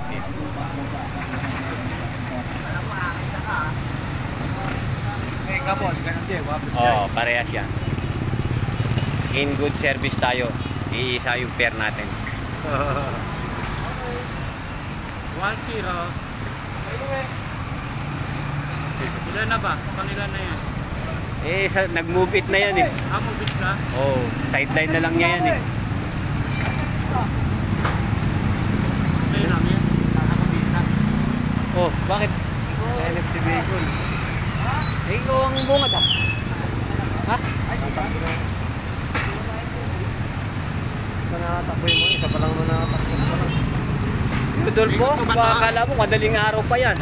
din. May kapon, ganun din. Oo, parehas yan. In good service tayo. Iisa yung pair natin. 1 kilo. Ilan na ba? Kanila na yan. Nag-move it na yan eh. Move it na? Oo, sideline na lang niya yan eh. Ayun lang yan. Oh, bakit? NFC vehicle. Ikaw ang bungad ah. Ha? Nakatapoy mo, isa pa lang mo nakatapoy pa lang. Rodolfo, baka akala mo madaling araw pa yan.